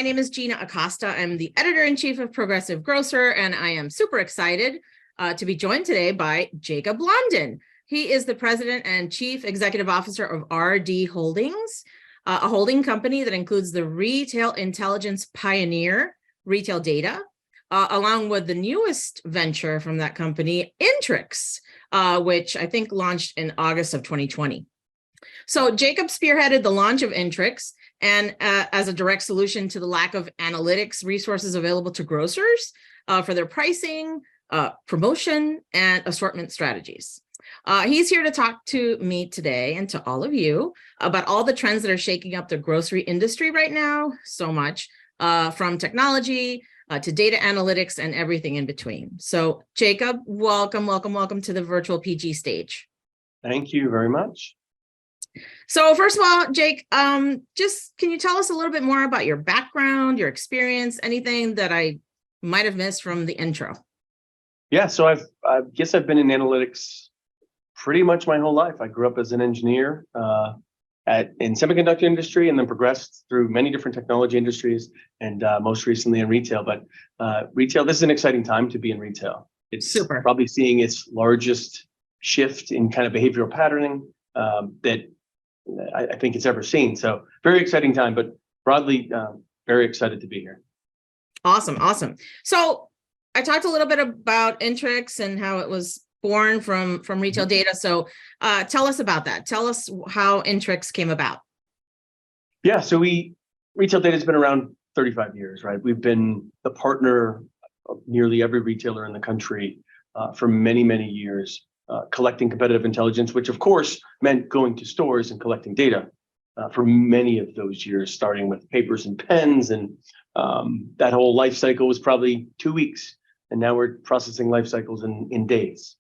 name is Gina Acosta. I'm the editor-in-chief of Progressive Grocer, and I am super excited to be joined today by Jacob Blondin. He is the president and chief executive officer of RD Holdings, a holding company that includes the retail intelligence pioneer, Retail Data, along with the newest venture from that company, Intrics, which I think launched in August of 2020. So Jacob spearheaded the launch of Intrics and as a direct solution to the lack of analytics resources available to grocers for their pricing, promotion, and assortment strategies. He's here to talk to me today and to all of you about all the trends that are shaking up the grocery industry right now so much, from technology to data analytics and everything in between. So Jacob, welcome to the virtual PG stage. Thank you very much. So first of all, Jake, just can you tell us a little bit more about your background, your experience, anything that I might have missed from the intro? Yeah, so I guess I've been in analytics pretty much my whole life. I grew up as an engineer in semiconductor industry, and then progressed through many different technology industries, and most recently in retail. But retail, this is an exciting time to be in retail. It's super. Probably seeing its largest shift in kind of behavioral patterning that I think it's ever seen. So very exciting time, but broadly, very excited to be here. Awesome. So I talked a little bit about Intrics and how it was born from Retail Data. So tell us about that. Tell us how Intrics came about. Yeah, so Retail Data has been around 35 years, right? We've been the partner of nearly every retailer in the country for many, many years. Collecting competitive intelligence, which of course meant going to stores and collecting data for many of those years, starting with papers and pens, and that whole life cycle was probably 2 weeks, and now we're processing life cycles in days.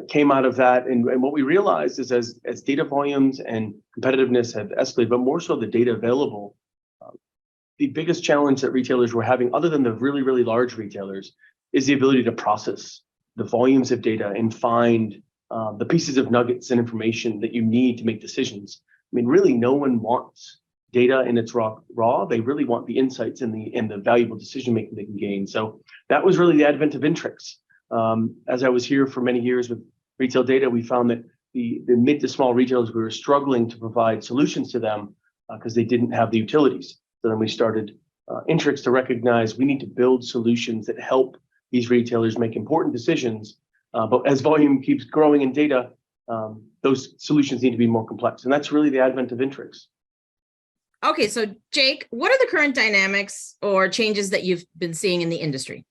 Came out of that, and what we realized is as data volumes and competitiveness have escalated, but more so the data available, the biggest challenge that retailers were having, other than the really, really large retailers, is the ability to process the volumes of data and find the pieces of nuggets and information that you need to make decisions. I mean, really, no one wants data in its raw. They really want the insights and the valuable decision making they can gain. So that was really the advent of Intrics. As I was here for many years with Retail Data, we found that the mid to small retailers, we were struggling to provide solutions to them because they didn't have the utilities. So then we started Intrics to recognize we need to build solutions that help these retailers make important decisions, but as volume keeps growing in data, those solutions need to be more complex, and that's really the advent of Intrics. Okay, so Jake, what are the current dynamics or changes that you've been seeing in the industry?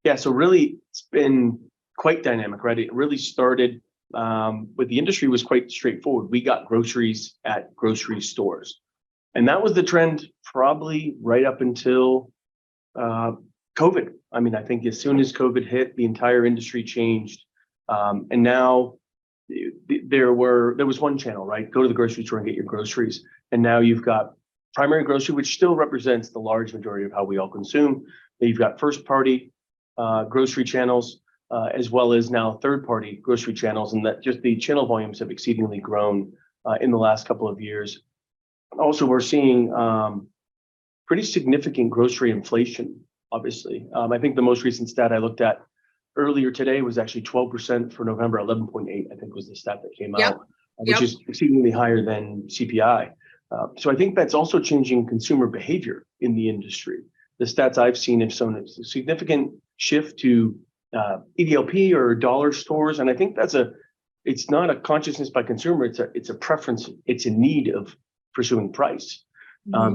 Yeah, so really it's been quite dynamic, right? It really started with the industry was quite straightforward. We got groceries at grocery stores, and that was the trend probably right up until COVID. I mean, I think as soon as COVID hit, the entire industry changed. And now there was one channel, right? Go to the grocery store and get your groceries. And now you've got primary grocery, which still represents the large majority of how we all consume. You've got first party grocery channels, as well as now third party grocery channels. And that just the channel volumes have exceedingly grown in the last couple of years. Also, we're seeing pretty significant grocery inflation. Obviously, I think the most recent stat I looked at earlier today was actually 12% for November, 11.8, I think was the stat that came out, which is exceedingly higher than CPI. So I think that's also changing consumer behavior in the industry. The stats I've seen have shown a significant shift to EDLP or dollar stores, and I think it's not a consciousness by consumer. It's a preference. It's a need of pursuing price.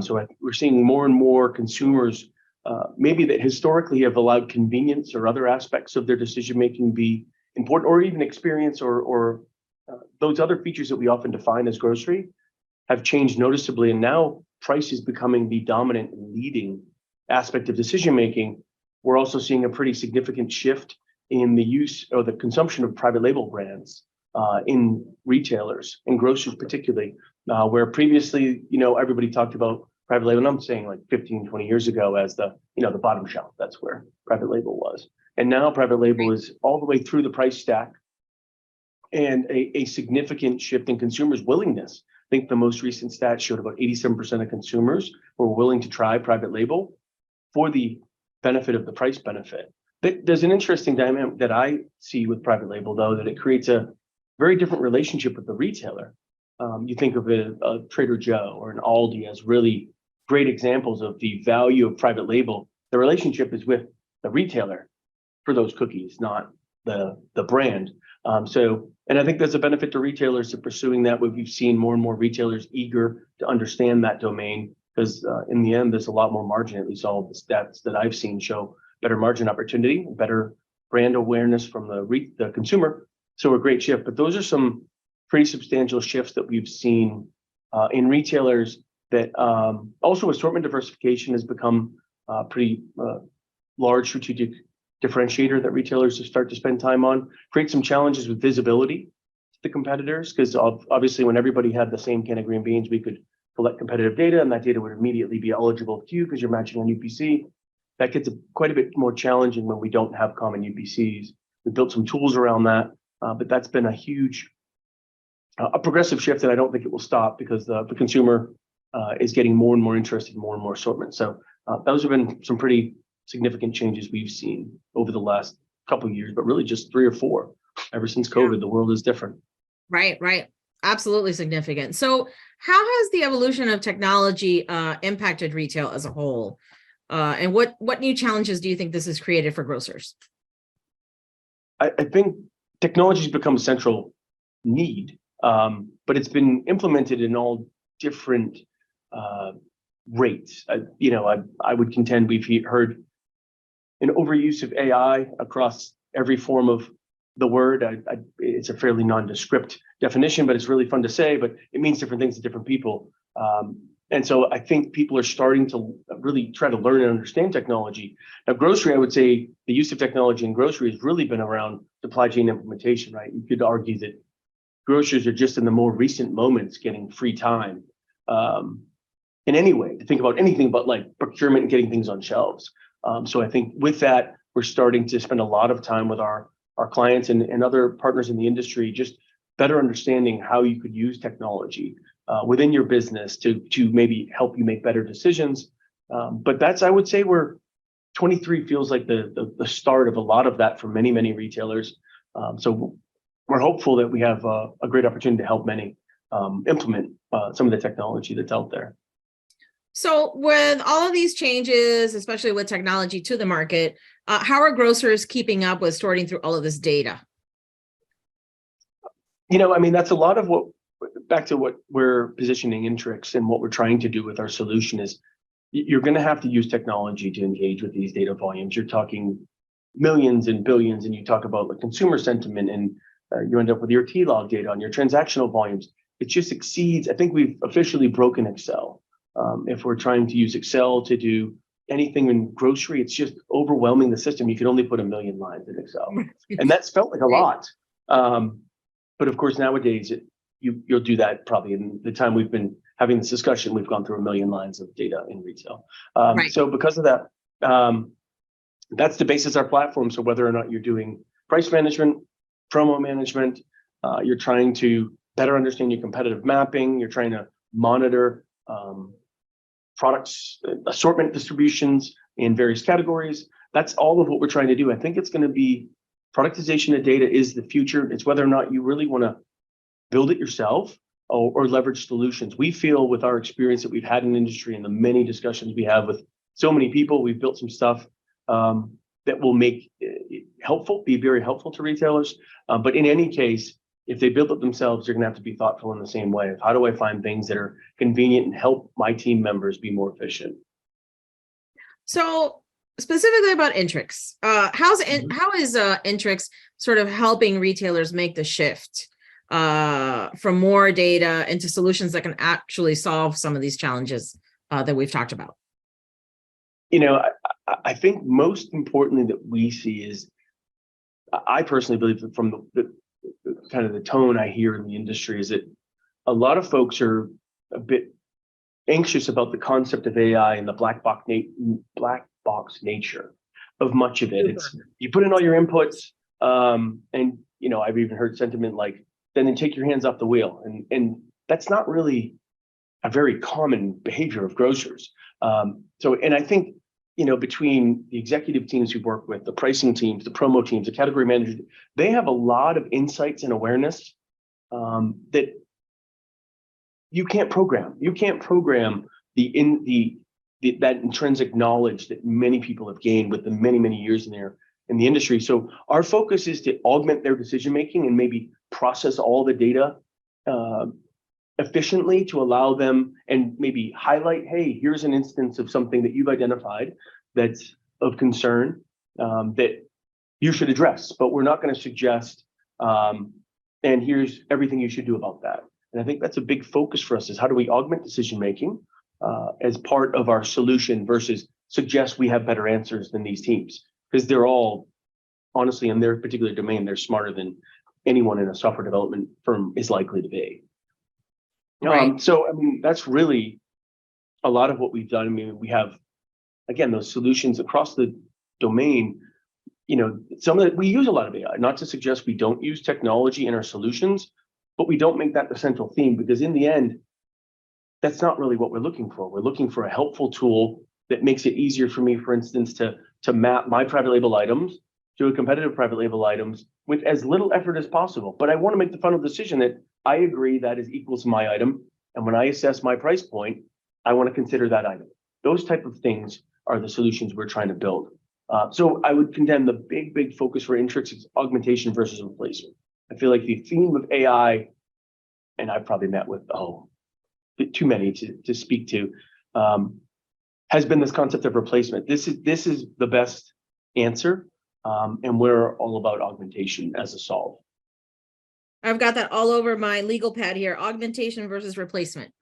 So we're seeing more and more consumers. Maybe that historically have allowed convenience or other aspects of their decision-making be important, or even experience or those other features that we often define as grocery have changed noticeably. And now price is becoming the dominant leading aspect of decision-making. We're also seeing a pretty significant shift in the use or the consumption of private label brands in retailers and grocers particularly, where previously, everybody talked about private label, and I'm saying like 15, 20 years ago as the bottom shelf. That's where private label was. And now private label is all the way through the price stack, and a significant shift in consumers' willingness think the most recent stats showed about 87% of consumers were willing to try private label for the benefit of the price benefit. There's an interesting dynamic that I see with private label, though, that it creates a very different relationship with the retailer. You think of a Trader Joe or an Aldi as really great examples of the value of private label. The relationship is with the retailer for those cookies, not the brand. And I think there's a benefit to retailers to pursuing that. We've seen more and more retailers eager to understand that domain because in the end, there's a lot more margin. At least all of the stats that I've seen show better margin opportunity, better brand awareness from the consumer. So a great shift. But those are some pretty substantial shifts that we've seen in retailers. That also assortment diversification has become a pretty large strategic differentiator that retailers have started to spend time on. Create some challenges with visibility to the competitors because obviously when everybody had the same can of green beans, we could collect competitive data and that data would immediately be eligible to you because you're matching on UPC. That gets quite a bit more challenging when we don't have common UPCs. We built some tools around that, but that's been a huge, a progressive shift that I don't think it will stop because the consumer is getting more and more interested in more and more assortment. So those have been some pretty significant changes we've seen over the last couple of years, but really just 3 or 4. Ever since COVID, the world is different. Right. Absolutely significant. So how has the evolution of technology impacted retail as a whole? And what new challenges do you think this has created for grocers? I think technology has become a central need, but it's been implemented in all different rates. I would contend we've heard an overuse of AI across every form of the word. It's a fairly nondescript definition, but it's really fun to say, but it means different things to different people. And so I think people are starting to really try to learn and understand technology. Now, grocery, I would say the use of technology in grocery has really been around supply chain implementation, right? You could argue that grocers are just in the more recent moments getting free time in any way to think about anything but like procurement and getting things on shelves. So I think with that, we're starting to spend a lot of time with our clients and other partners in the industry, just better understanding how you could use technology within your business to maybe help you make better decisions. But that's, I would say, where 23 feels like the start of a lot of that for many, many retailers. So we're hopeful that we have a great opportunity to help many implement some of the technology that's out there. So with all of these changes, especially with technology to the market, how are grocers keeping up with sorting through all of this data? That's a lot of back to what we're positioning Intrics and what we're trying to do with our solution is you're going to have to use technology to engage with these data volumes. You're talking millions and billions, and you talk about the consumer sentiment, and you end up with your T-log data on your transactional volumes. It just exceeds. I think we've officially broken Excel. If we're trying to use Excel to do anything in grocery, it's just overwhelming the system. You can only put 1 million lines in Excel, and that's felt like a lot. But of course, nowadays you'll do that probably in the time we've been having this discussion. We've gone through 1 million lines of data in retail. So because of that, that's the basis of our platform. So whether or not you're doing price management, promo management, you're trying to better understand your competitive mapping, you're trying to monitor products, assortment distributions in various categories. That's all of what we're trying to do. I think it's going to be productization of data is the future. It's whether or not you really want to build it yourself or leverage solutions. We feel with our experience that we've had in industry and the many discussions we have with so many people, we've built some stuff that will make it helpful, be very helpful to retailers. But in any case, if they build it themselves, they're going to have to be thoughtful in the same way of how do I find things that are convenient and help my team members be more efficient. So specifically about Intrics, how is Intrics sort of helping retailers make the shift from more data into solutions that can actually solve some of these challenges that we've talked about? I think most importantly that we see is, I personally believe that from the kind of the tone I hear in the industry is that a lot of folks are a bit anxious about the concept of AI and the black box nature of much of it. It's you put in all your inputs, and I've even heard sentiment like, then take your hands off the wheel. And that's not really a very common behavior of grocers. And I think, between the executive teams we work with, the pricing teams, the promo teams, the category managers, they have a lot of insights and awareness that you can't program. You can't program that intrinsic knowledge that many people have gained with the many years in the industry. So our focus is to augment their decision making and maybe process all the data efficiently to allow them, and maybe highlight, hey, here's an instance of something that you've identified that's of concern that you should address, but we're not going to suggest, and here's everything you should do about that. And I think that's a big focus for us, is how do we augment decision making as part of our solution versus suggest we have better answers than these teams, because they're all, honestly, in their particular domain, they're smarter than anyone in a software development firm is likely to be. Right. So, that's really a lot of what we've done. We have, again, those solutions across the domain. Some of it, we use a lot of AI, not to suggest we don't use technology in our solutions, but we don't make that the central theme, because in the end, that's not really what we're looking for. We're looking for a helpful tool that makes it easier for me, for instance, to map my private label items to a competitive private label items with as little effort as possible. But I want to make the final decision that I agree that is equal to my item. And when I assess my price point, I want to consider that item. Those type of things are the solutions we're trying to build. So I would contend the big focus for Intrics is augmentation versus replacement. I feel like the theme of AI, and I've probably met with too many to speak to, has been this concept of replacement. This is the best answer, and we're all about augmentation as a solve. I've got that all over my legal pad here, augmentation versus replacement.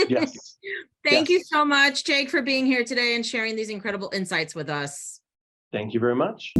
Yes. Thank you so much, Jake, for being here today and sharing these incredible insights with us. Thank you very much.